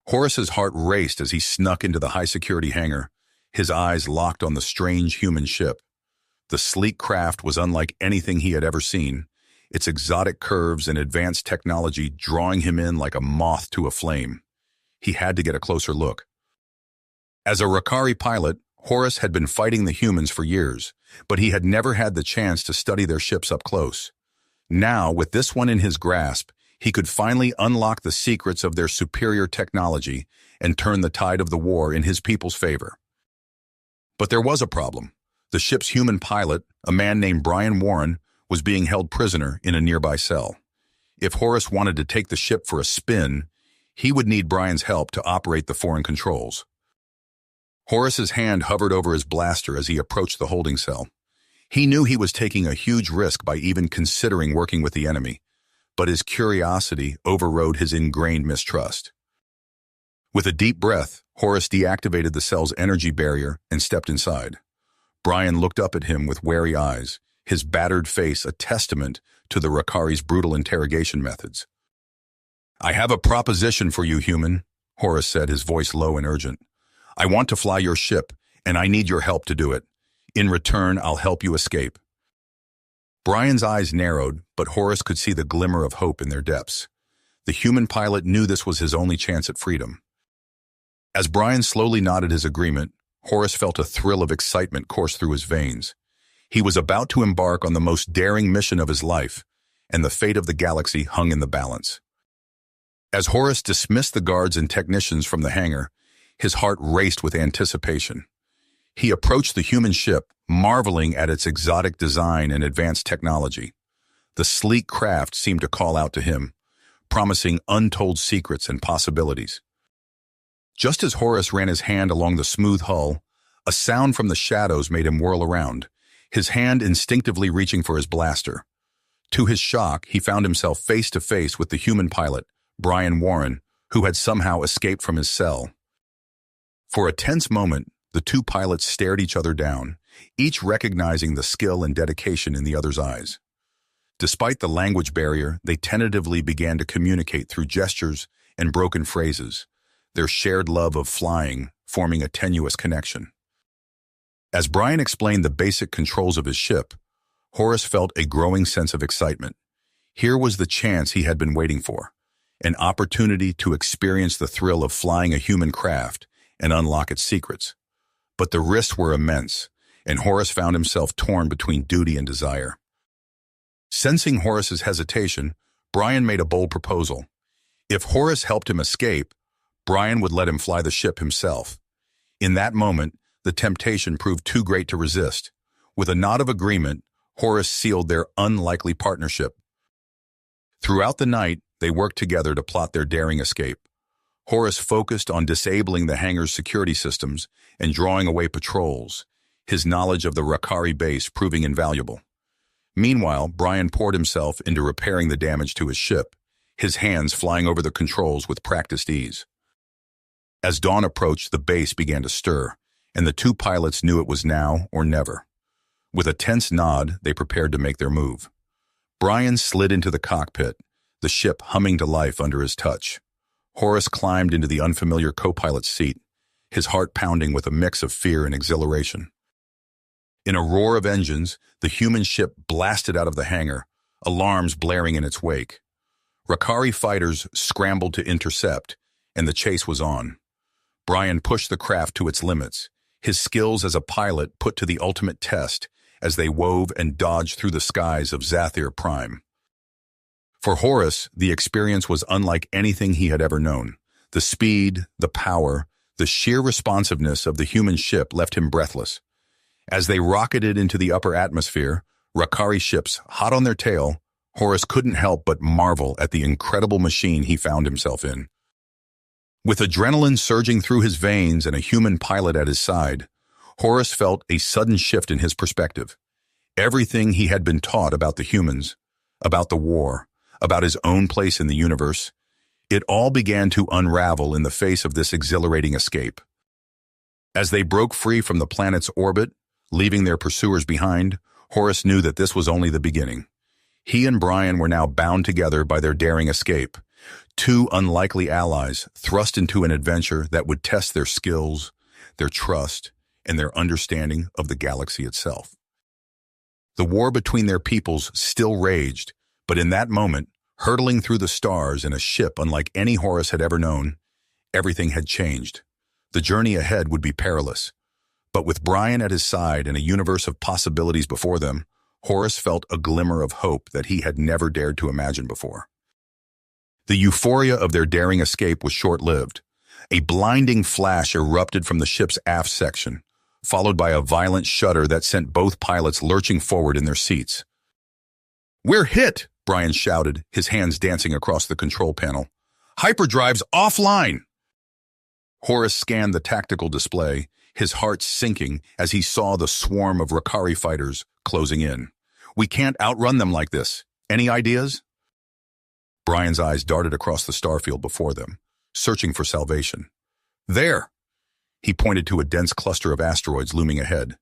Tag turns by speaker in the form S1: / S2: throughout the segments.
S1: Horace's heart raced as he snuck into the high-security hangar, his eyes locked on the strange human ship. The sleek craft was unlike anything he had ever seen, its exotic curves and advanced technology drawing him in like a moth to a flame. He had to get a closer look. As a Rakari pilot, Horace had been fighting the humans for years, but he had never had the chance to study their ships up close. Now, with this one in his grasp, he could finally unlock the secrets of their superior technology and turn the tide of the war in his people's favor. But there was a problem. The ship's human pilot, a man named Brian Warren, was being held prisoner in a nearby cell. If Horace wanted to take the ship for a spin, he would need Brian's help to operate the foreign controls. Horace's hand hovered over his blaster as he approached the holding cell. He knew he was taking a huge risk by even considering working with the enemy, but his curiosity overrode his ingrained mistrust. With a deep breath, Horace deactivated the cell's energy barrier and stepped inside. Brian looked up at him with wary eyes, his battered face a testament to the Rakari's brutal interrogation methods. "I have a proposition for you, human," Horace said, his voice low and urgent. "I want to fly your ship, and I need your help to do it. In return, I'll help you escape." Brian's eyes narrowed, but Horace could see the glimmer of hope in their depths. The human pilot knew this was his only chance at freedom. As Brian slowly nodded his agreement, Horace felt a thrill of excitement course through his veins. He was about to embark on the most daring mission of his life, and the fate of the galaxy hung in the balance. As Horace dismissed the guards and technicians from the hangar, his heart raced with anticipation. He approached the human ship, marveling at its exotic design and advanced technology. The sleek craft seemed to call out to him, promising untold secrets and possibilities. Just as Horace ran his hand along the smooth hull, a sound from the shadows made him whirl around, his hand instinctively reaching for his blaster. To his shock, he found himself face to face with the human pilot, Brian Warren, who had somehow escaped from his cell. For a tense moment, the two pilots stared each other down, each recognizing the skill and dedication in the other's eyes. Despite the language barrier, they tentatively began to communicate through gestures and broken phrases, their shared love of flying forming a tenuous connection. As Brian explained the basic controls of his ship, Horace felt a growing sense of excitement. Here was the chance he had been waiting for, an opportunity to experience the thrill of flying a human craft and unlock its secrets. But the risks were immense, and Horace found himself torn between duty and desire. Sensing Horace's hesitation, Brian made a bold proposal. If Horace helped him escape, Brian would let him fly the ship himself. In that moment, the temptation proved too great to resist. With a nod of agreement, Horace sealed their unlikely partnership. Throughout the night, they worked together to plot their daring escape. Horace focused on disabling the hangar's security systems and drawing away patrols, his knowledge of the Rakari base proving invaluable. Meanwhile, Brian poured himself into repairing the damage to his ship, his hands flying over the controls with practiced ease. As dawn approached, the base began to stir, and the two pilots knew it was now or never. With a tense nod, they prepared to make their move. Brian slid into the cockpit, the ship humming to life under his touch. Horace climbed into the unfamiliar co-pilot's seat, his heart pounding with a mix of fear and exhilaration. In a roar of engines, the human ship blasted out of the hangar, alarms blaring in its wake. Rakari fighters scrambled to intercept, and the chase was on. Brian pushed the craft to its limits, his skills as a pilot put to the ultimate test as they wove and dodged through the skies of Zathir Prime. For Horace, the experience was unlike anything he had ever known. The speed, the power, the sheer responsiveness of the human ship left him breathless. As they rocketed into the upper atmosphere, Rakari ships hot on their tail, Horace couldn't help but marvel at the incredible machine he found himself in. With adrenaline surging through his veins and a human pilot at his side, Horace felt a sudden shift in his perspective. Everything he had been taught about the humans, about the war, about his own place in the universe, it all began to unravel in the face of this exhilarating escape. As they broke free from the planet's orbit, leaving their pursuers behind, Horace knew that this was only the beginning. He and Brian were now bound together by their daring escape, Two unlikely allies thrust into an adventure that would test their skills, their trust, and their understanding of the galaxy itself. The war between their peoples still raged, but in that moment, hurtling through the stars in a ship unlike any Horus had ever known, everything had changed. The journey ahead would be perilous. But with Brian at his side and a universe of possibilities before them, Horus felt a glimmer of hope that he had never dared to imagine before. The euphoria of their daring escape was short-lived. A blinding flash erupted from the ship's aft section, followed by a violent shudder that sent both pilots lurching forward in their seats. "We're hit!" Brian shouted, his hands dancing across the control panel. "Hyperdrive's offline!" Horus scanned the tactical display, his heart sinking as he saw the swarm of Rakari fighters closing in. "We can't outrun them like this. Any ideas?" Brian's eyes darted across the starfield before them, searching for salvation. "There!" He pointed to a dense cluster of asteroids looming ahead.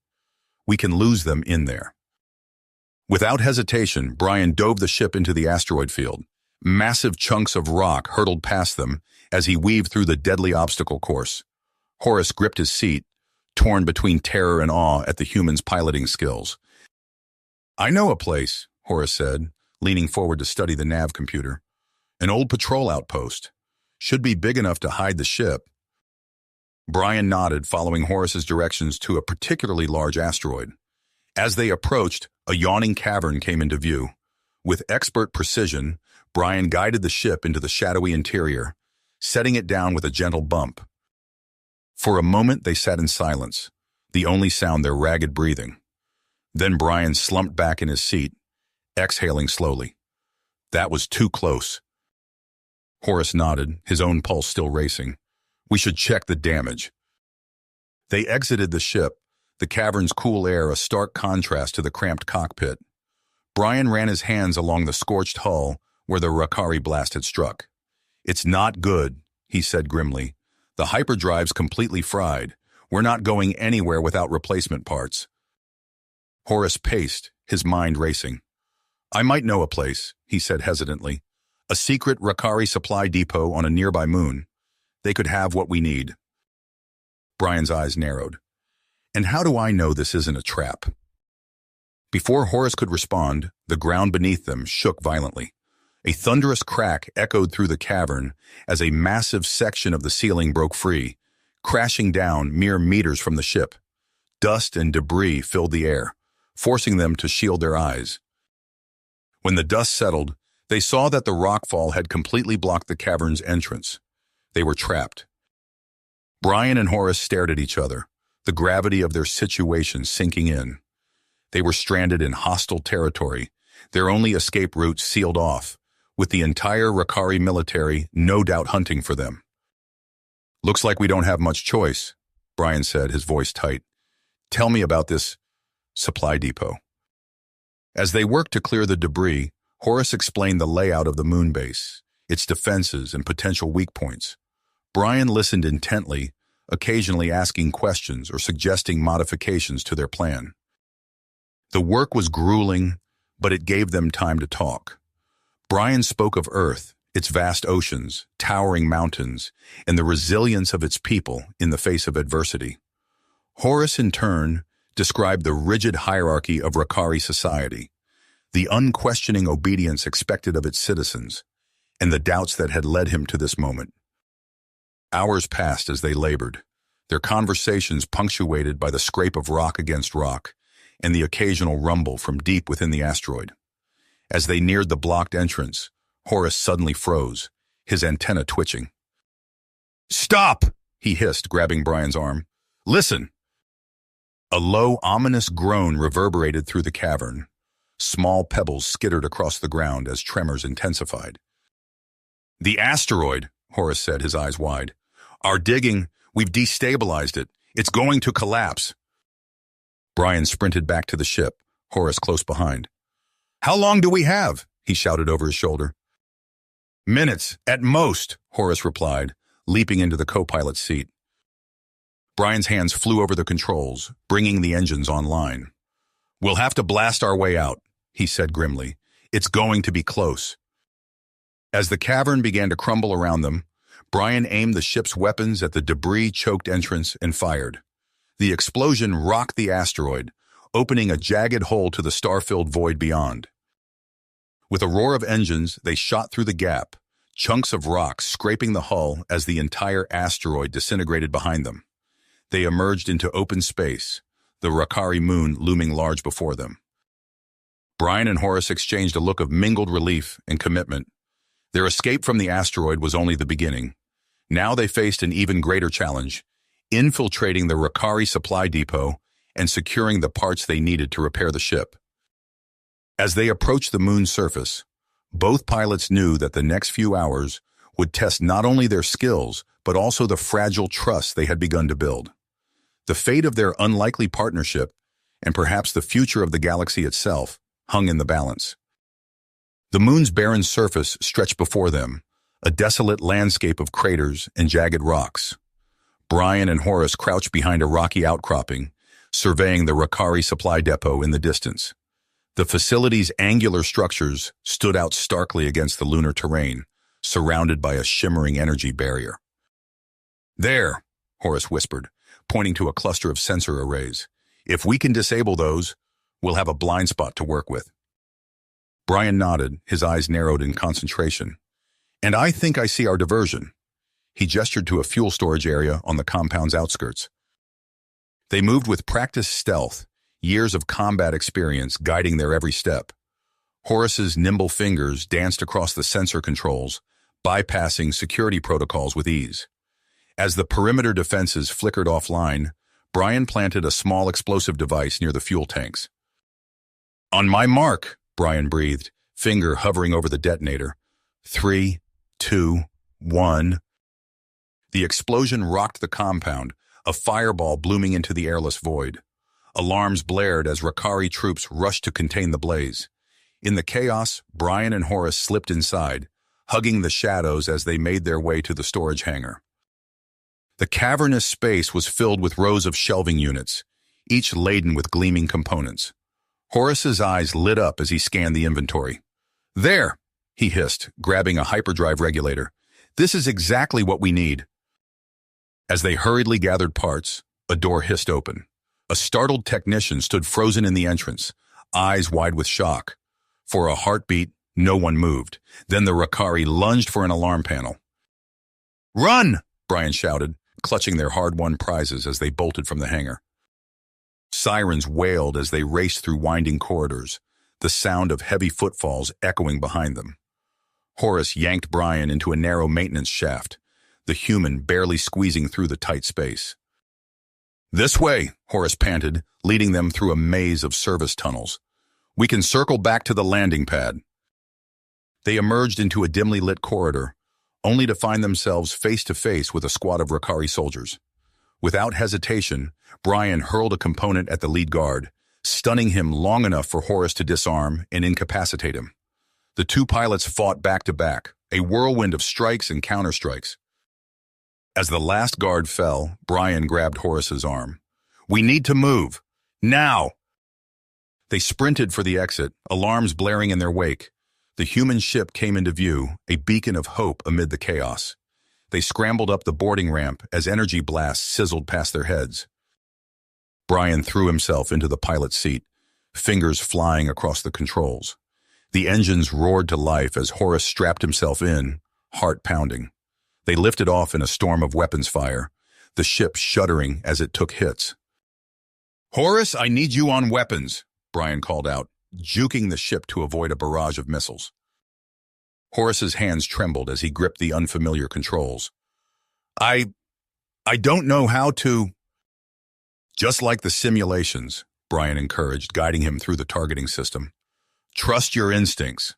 S1: "We can lose them in there." Without hesitation, Brian dove the ship into the asteroid field. Massive chunks of rock hurtled past them as he weaved through the deadly obstacle course. Horus gripped his seat, torn between terror and awe at the human's piloting skills. "I know a place," Horus said, leaning forward to study the nav computer. "An old patrol outpost. Should be big enough to hide the ship." Brian nodded, following Horus's directions to a particularly large asteroid. As they approached, a yawning cavern came into view. With expert precision, Brian guided the ship into the shadowy interior, setting it down with a gentle bump. For a moment they sat in silence, the only sound their ragged breathing. Then Brian slumped back in his seat, exhaling slowly. That was too close. Horus nodded, his own pulse still racing. "We should check the damage." They exited the ship, the cavern's cool air a stark contrast to the cramped cockpit. Brian ran his hands along the scorched hull where the Rakari blast had struck. "It's not good," he said grimly. "The hyperdrive's completely fried. We're not going anywhere without replacement parts." Horus paced, his mind racing. "I might know a place," he said hesitantly. "A secret Rakari supply depot on a nearby moon. They could have what we need." Brian's eyes narrowed. "And how do I know this isn't a trap?" Before Horus could respond, the ground beneath them shook violently. A thunderous crack echoed through the cavern as a massive section of the ceiling broke free, crashing down mere meters from the ship. Dust and debris filled the air, forcing them to shield their eyes. When the dust settled, they saw that the rockfall had completely blocked the cavern's entrance. They were trapped. Brian and Horus stared at each other, the gravity of their situation sinking in. They were stranded in hostile territory, their only escape route sealed off, with the entire Rakari military no doubt hunting for them. "Looks like we don't have much choice," Brian said, his voice tight. "Tell me about this supply depot." As they worked to clear the debris, Horus explained the layout of the moon base, its defenses and potential weak points. Brian listened intently, occasionally asking questions or suggesting modifications to their plan. The work was grueling, but it gave them time to talk. Brian spoke of Earth, its vast oceans, towering mountains, and the resilience of its people in the face of adversity. Horus, in turn, described the rigid hierarchy of Rakari society, the unquestioning obedience expected of its citizens, and the doubts that had led him to this moment. Hours passed as they labored, their conversations punctuated by the scrape of rock against rock and the occasional rumble from deep within the asteroid. As they neared the blocked entrance, Horus suddenly froze, his antenna twitching. "Stop!" he hissed, grabbing Brian's arm. "Listen!" A low, ominous groan reverberated through the cavern. Small pebbles skittered across the ground as tremors intensified. "The asteroid," Horus said, his eyes wide. "Our digging, we've destabilized it. It's going to collapse." Brian sprinted back to the ship, Horus close behind. "How long do we have?" he shouted over his shoulder. "Minutes, at most," Horus replied, leaping into the co-pilot's seat. Brian's hands flew over the controls, bringing the engines online. "We'll have to blast our way out," he said grimly. "It's going to be close." As the cavern began to crumble around them, Brian aimed the ship's weapons at the debris-choked entrance and fired. The explosion rocked the asteroid, opening a jagged hole to the star-filled void beyond. With a roar of engines, they shot through the gap, chunks of rock scraping the hull as the entire asteroid disintegrated behind them. They emerged into open space, the Rakari moon looming large before them. Brian and Horace exchanged a look of mingled relief and commitment. Their escape from the asteroid was only the beginning. Now they faced an even greater challenge, infiltrating the Rakari supply depot and securing the parts they needed to repair the ship. As they approached the moon's surface, both pilots knew that the next few hours would test not only their skills, but also the fragile trust they had begun to build. The fate of their unlikely partnership, and perhaps the future of the galaxy itself, hung in the balance. The moon's barren surface stretched before them, a desolate landscape of craters and jagged rocks. Brian and Horace crouched behind a rocky outcropping, surveying the Rakari supply depot in the distance. The facility's angular structures stood out starkly against the lunar terrain, surrounded by a shimmering energy barrier. "There," Horace whispered, pointing to a cluster of sensor arrays. "If we can disable those, we'll have a blind spot to work with." Brian nodded, his eyes narrowed in concentration. "And I think I see our diversion." He gestured to a fuel storage area on the compound's outskirts. They moved with practiced stealth, years of combat experience guiding their every step. Horace's nimble fingers danced across the sensor controls, bypassing security protocols with ease. As the perimeter defenses flickered offline, Brian planted a small explosive device near the fuel tanks. "On my mark," Brian breathed, finger hovering over the detonator. 3, 2, 1. The explosion rocked the compound, a fireball blooming into the airless void. Alarms blared as Rakari troops rushed to contain the blaze. In the chaos, Brian and Horace slipped inside, hugging the shadows as they made their way to the storage hangar. The cavernous space was filled with rows of shelving units, each laden with gleaming components. Horace's eyes lit up as he scanned the inventory. "There," he hissed, grabbing a hyperdrive regulator. "This is exactly what we need." As they hurriedly gathered parts, a door hissed open. A startled technician stood frozen in the entrance, eyes wide with shock. For a heartbeat, no one moved. Then the Rakari lunged for an alarm panel. "Run!" Brian shouted, clutching their hard-won prizes as they bolted from the hangar. Sirens wailed as they raced through winding corridors, the sound of heavy footfalls echoing behind them. Horace yanked Brian into a narrow maintenance shaft, the human barely squeezing through the tight space. "This way," Horace panted, leading them through a maze of service tunnels. "We can circle back to the landing pad." They emerged into a dimly lit corridor, only to find themselves face to face with a squad of Rakari soldiers. Without hesitation, Brian hurled a component at the lead guard, stunning him long enough for Horace to disarm and incapacitate him. The two pilots fought back to back, a whirlwind of strikes and counterstrikes. As the last guard fell, Brian grabbed Horace's arm. "We need to move. Now!" They sprinted for the exit, alarms blaring in their wake. The human ship came into view, a beacon of hope amid the chaos. They scrambled up the boarding ramp as energy blasts sizzled past their heads. Brian threw himself into the pilot's seat, fingers flying across the controls. The engines roared to life as Horace strapped himself in, heart pounding. They lifted off in a storm of weapons fire, the ship shuddering as it took hits. "Horace, I need you on weapons," Brian called out, juking the ship to avoid a barrage of missiles. Horace's hands trembled as he gripped the unfamiliar controls. I don't know how to." "Just like the simulations," Brian encouraged, guiding him through the targeting system. "Trust your instincts."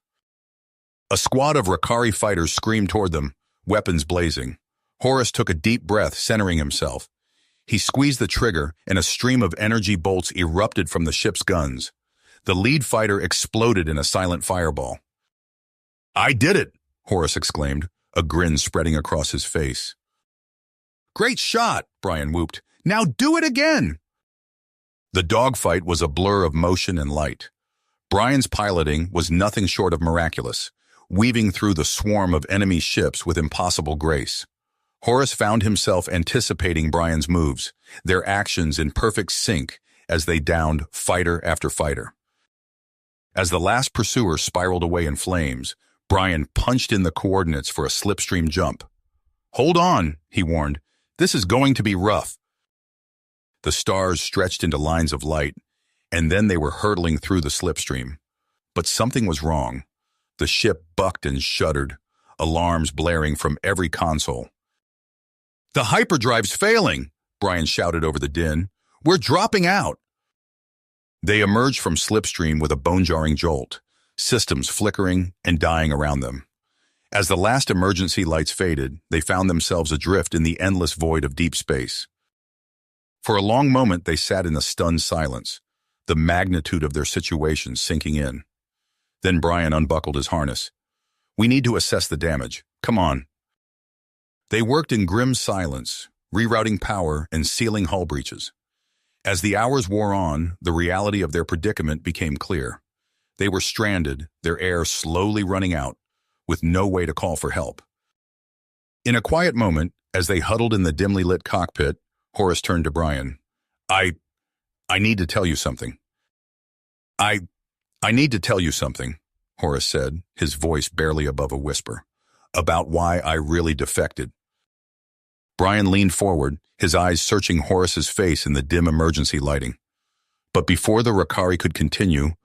S1: A squad of Rakari fighters screamed toward them, weapons blazing. Horace took a deep breath, centering himself. He squeezed the trigger, and a stream of energy bolts erupted from the ship's guns. The lead fighter exploded in a silent fireball. "I did it!" Horace exclaimed, a grin spreading across his face. "Great shot!" Brian whooped. "Now do it again!" The dogfight was a blur of motion and light. Brian's piloting was nothing short of miraculous. weaving through the swarm of enemy ships with impossible grace. Horace found himself anticipating Brian's moves, their actions in perfect sync as they downed fighter after fighter. As the last pursuer spiraled away in flames, Brian punched in the coordinates for a slipstream jump. "Hold on," he warned. "This is going to be rough." The stars stretched into lines of light, and then they were hurtling through the slipstream. But something was wrong. The ship bucked and shuddered, alarms blaring from every console. "The hyperdrive's failing," Brian shouted over the din. "We're dropping out." They emerged from slipstream with a bone-jarring jolt, systems flickering and dying around them. As the last emergency lights faded, they found themselves adrift in the endless void of deep space. For a long moment, they sat in a stunned silence, the magnitude of their situation sinking in. Then Brian unbuckled his harness. "We need to assess the damage. Come on." They worked in grim silence, rerouting power and sealing hull breaches. As the hours wore on, the reality of their predicament became clear. They were stranded, their air slowly running out, with no way to call for help. In a quiet moment, as they huddled in the dimly lit cockpit, Horace turned to Brian. I need to tell you something." I need to tell you something," Horace said, his voice barely above a whisper, "about why I really defected." Brian leaned forward, his eyes searching Horace's face in the dim emergency lighting. But before the Rakari could continue,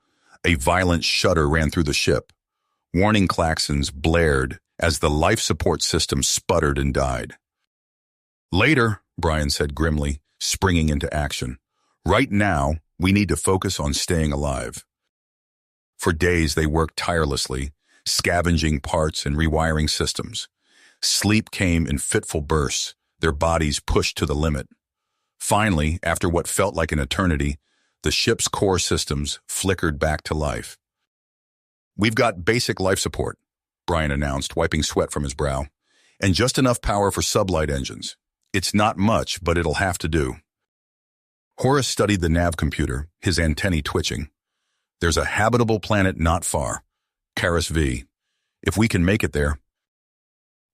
S1: a violent shudder ran through the ship. Warning klaxons blared as the life support system sputtered and died. "Later," Brian said grimly, springing into action. "Right now, we need to focus on staying alive." For days, they worked tirelessly, scavenging parts and rewiring systems. Sleep came in fitful bursts, their bodies pushed to the limit. Finally, after what felt like an eternity, the ship's core systems flickered back to life. "We've got basic life support," Brian announced, wiping sweat from his brow, "and just enough power for sublight engines. It's not much, but it'll have to do." Horace studied the nav computer, his antennae twitching. "There's a habitable planet not far, Caris V. If we can make it there."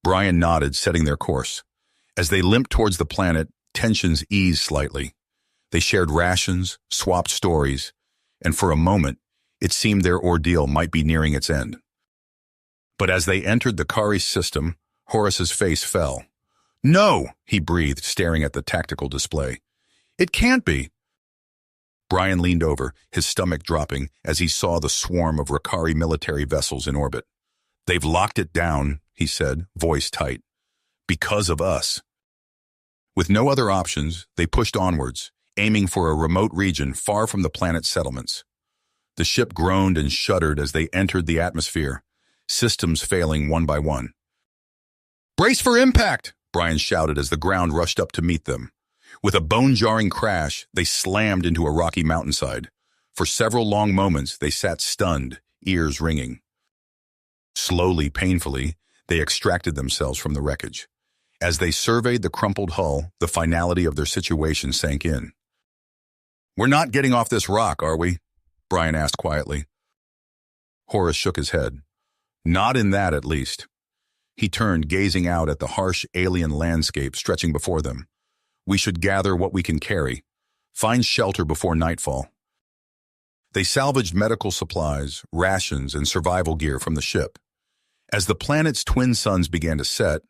S1: Brian nodded, setting their course. As they limped towards the planet, tensions eased slightly. They shared rations, swapped stories, and for a moment, it seemed their ordeal might be nearing its end. But as they entered the Kari system, Horace's face fell. "No," he breathed, staring at the tactical display. "It can't be." Brian leaned over, his stomach dropping, as he saw the swarm of Rakari military vessels in orbit. "They've locked it down," he said, voice tight. "Because of us." With no other options, they pushed onwards, aiming for a remote region far from the planet's settlements. The ship groaned and shuddered as they entered the atmosphere, systems failing one by one. "Brace for impact!" Brian shouted as the ground rushed up to meet them. With a bone-jarring crash, they slammed into a rocky mountainside. For several long moments, they sat stunned, ears ringing. Slowly, painfully, they extracted themselves from the wreckage. As they surveyed the crumpled hull, the finality of their situation sank in. "We're not getting off this rock, are we?" Brian asked quietly. Horace shook his head. "Not in that, at least." He turned, gazing out at the harsh alien landscape stretching before them. "We should gather what we can carry. Find shelter before nightfall." They salvaged medical supplies, rations, and survival gear from the ship. As the planet's twin suns began to set,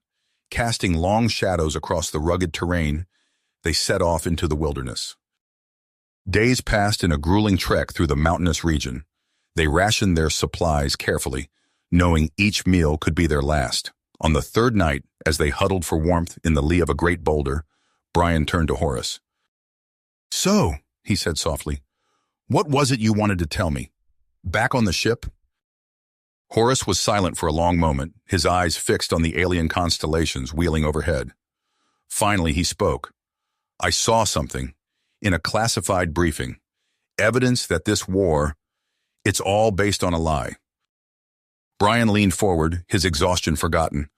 S1: casting long shadows across the rugged terrain, they set off into the wilderness. Days passed in a grueling trek through the mountainous region. They rationed their supplies carefully, knowing each meal could be their last. On the third night, as they huddled for warmth in the lee of a great boulder, Brian turned to Horace. "So," he said softly, "what was it you wanted to tell me? Back on the ship?" Horace was silent for a long moment, his eyes fixed on the alien constellations wheeling overhead. Finally, he spoke. "I saw something, in a classified briefing. Evidence that this war, it's all based on a lie." Brian leaned forward, his exhaustion forgotten.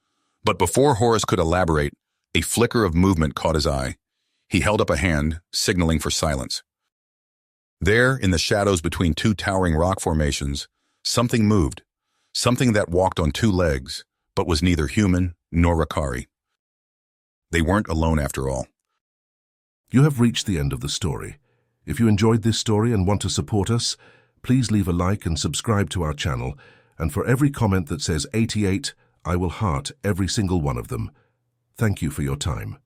S1: But before Horace could elaborate, a flicker of movement caught his eye. He held up a hand, signaling for silence. There, in the shadows between two towering rock formations, something moved. something that walked on two legs, but was neither human nor Ricari. They weren't alone after all.
S2: You have reached the end of the story. If you enjoyed this story and want to support us, please leave a like and subscribe to our channel, and for every comment that says 88, I will heart every single one of them. Thank you for your time.